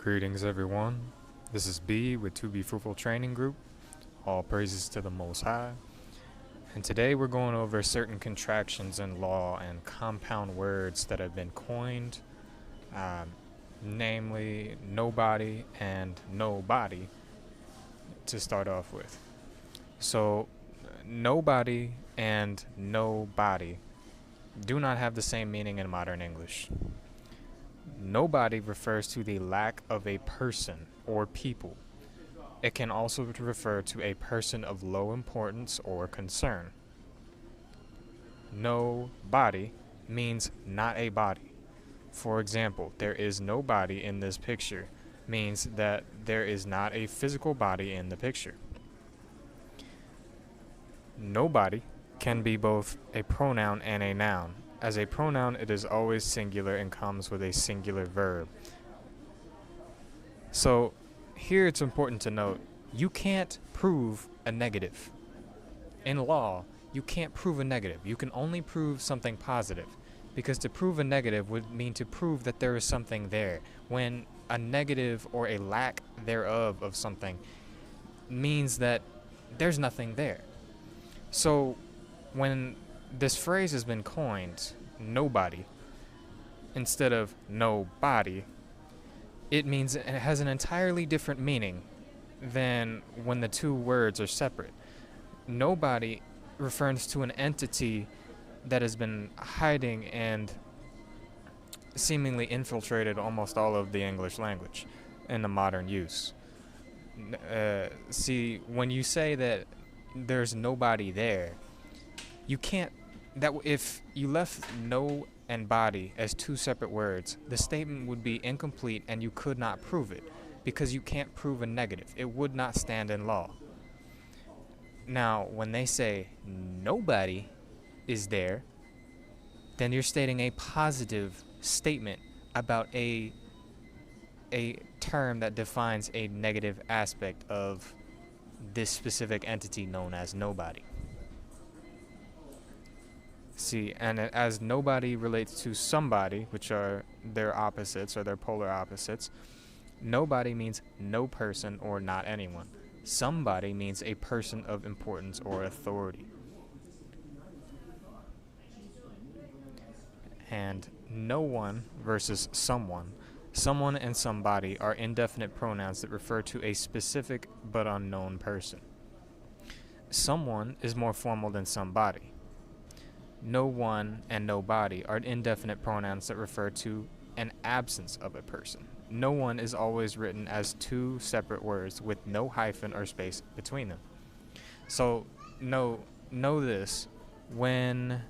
Greetings everyone, this is B with 2B Fruitful Training Group, all praises to the Most High, and today we're going over certain contractions in law and compound words that have been coined, namely nobody and nobody to start off with. So nobody and nobody do not have the same meaning in modern English. Nobody refers to the lack of a person or people. It can also refer to a person of low importance or concern. Nobody means not a body. For example, there is no body in this picture means that there is not a physical body in the picture. Nobody can be both a pronoun and a noun. As a pronoun, it is always singular and comes with a singular verb. So here it's important to note, you can't prove a negative. In law, you can't prove a negative. You can only prove something positive, because to prove a negative would mean to prove that there is something there, when a negative or a lack thereof of something means that there's nothing there. So when this phrase has been coined, nobody, instead of nobody, it means it has an entirely different meaning than when the two words are separate. Nobody refers to an entity that has been hiding and seemingly infiltrated almost all of the English language in the modern use. See, when you say that there's nobody there, you can't, that if you left no and body as two separate words, the statement would be incomplete and you could not prove it, because you can't prove a negative. It would not stand in law. Now, when they say nobody is there, then you're stating a positive statement about a term that defines a negative aspect of this specific entity known as nobody. See, and as nobody relates to somebody, which are their opposites or their polar opposites, nobody means no person or not anyone. Somebody means a person of importance or authority. And no one versus someone. Someone and somebody are indefinite pronouns that refer to a specific but unknown person. Someone is more formal than somebody. No one and nobody are indefinite pronouns that refer to an absence of a person. No one is always written as two separate words with no hyphen or space between them. So know this, when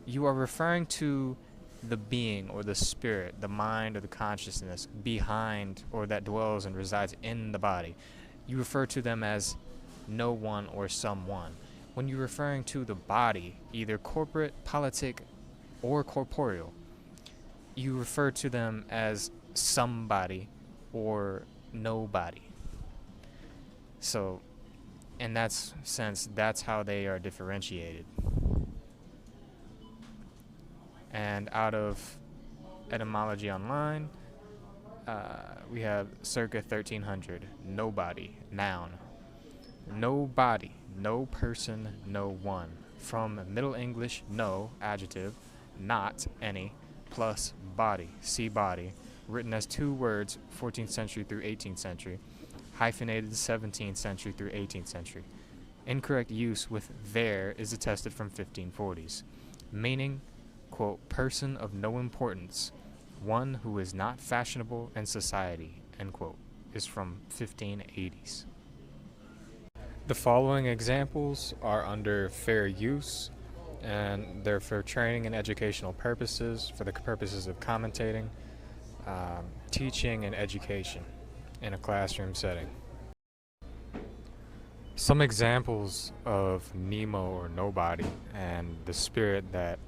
you are referring to the being or the spirit, the mind or the consciousness behind or that dwells and resides in the body, you refer to them as no one or someone. When you're referring to the body, either corporate, politic, or corporeal, you refer to them as somebody or nobody. So, in that sense, that's how they are differentiated. And out of Etymology Online, we have circa 1300, nobody, noun. Nobody, no person, no one. From Middle English, no, adjective, not, any, plus body, see body, written as two words, 14th century through 18th century, hyphenated 17th century through 18th century. Incorrect use with there is attested from 1540s, meaning, quote, person of no importance, one who is not fashionable in society, end quote, is from 1580s. The following examples are under fair use, and they're for training and educational purposes, for the purposes of commentating, teaching, and education in a classroom setting. Some examples of Nemo or nobody and the spirit that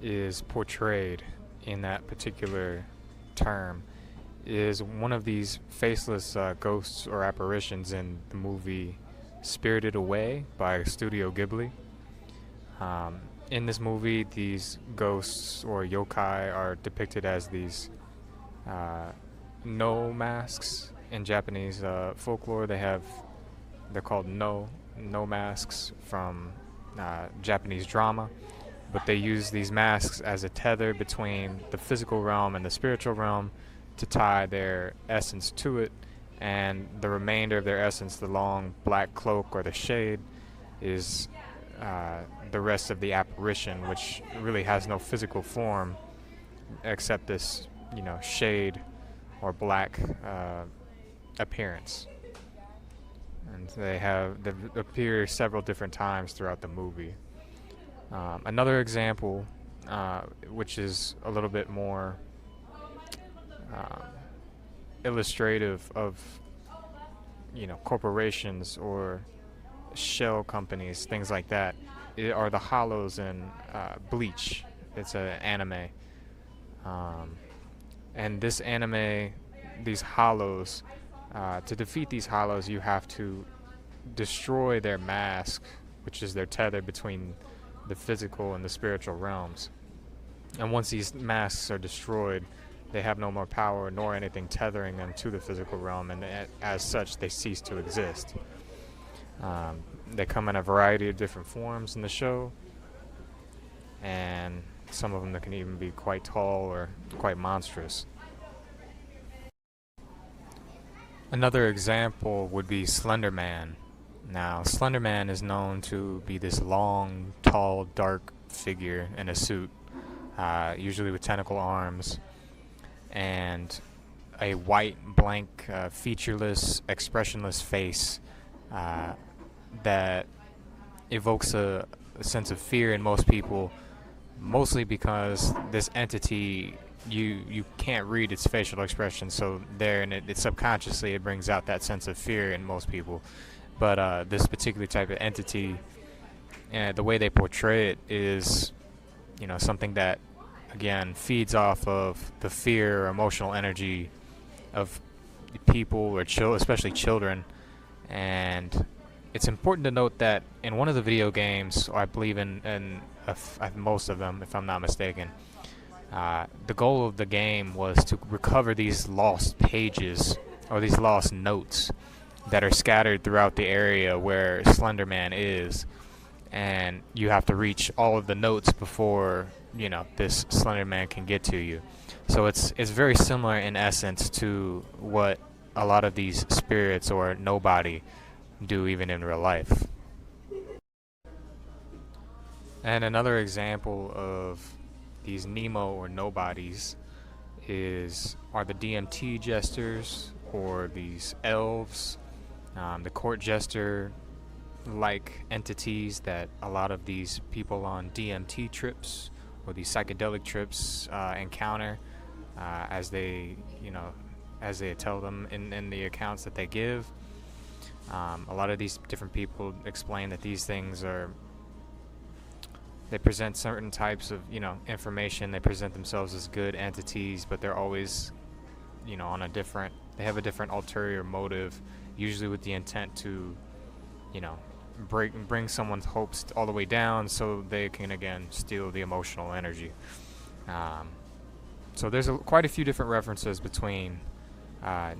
is portrayed in that particular term is one of these faceless ghosts or apparitions in the movie Spirited Away by Studio Ghibli. In this movie, these ghosts or yokai are depicted as these no masks in Japanese folklore. They're called no masks from Japanese drama, but they use these masks as a tether between the physical realm and the spiritual realm to tie their essence to it, and the remainder of their essence, the long black cloak or the shade, is the rest of the apparition, which really has no physical form except this, shade or black appearance. And they appear several different times throughout the movie. Another example, which is a little bit more illustrative of corporations or shell companies, things like that, are the hollows in Bleach. It's an anime, and this anime, these hollows, to defeat these hollows, you have to destroy their mask, which is their tether between the physical and the spiritual realms. And once these masks are destroyed, they have no more power nor anything tethering them to the physical realm, and as such, they cease to exist. They come in a variety of different forms in the show, and some of them that can even be quite tall or quite monstrous. Another example would be Slender Man. Now, Slender Man is known to be this long, tall, dark figure in a suit, usually with tentacle arms, and a white, blank, featureless, expressionless face that evokes a sense of fear in most people, mostly because this entity, you can't read its facial expression, so it subconsciously it brings out that sense of fear in most people. But this particular type of entity, the way they portray it is, something that, again, feeds off of the fear or emotional energy of people or especially children. And it's important to note that in one of the video games, or I believe in most of them, if I'm not mistaken, the goal of the game was to recover these lost pages or these lost notes that are scattered throughout the area where Slender Man is, and you have to reach all of the notes before this Slender Man can get to you. So it's very similar in essence to what a lot of these spirits or nobody do even in real life. And another example of these Nemo or nobodies are the DMTgers, or these elves, the court jester like entities that a lot of these people on DMT trips or these psychedelic trips encounter, as they tell them in the accounts that they give. A lot of these different people explain that these things they present certain types of information. They present themselves as good entities, but they're always they have a different ulterior motive, usually with the intent to bring someone's hopes all the way down so they can again steal the emotional energy. So there's quite a few different references between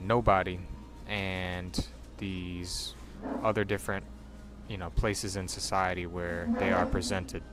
nobody and these other different places in society where they are presented.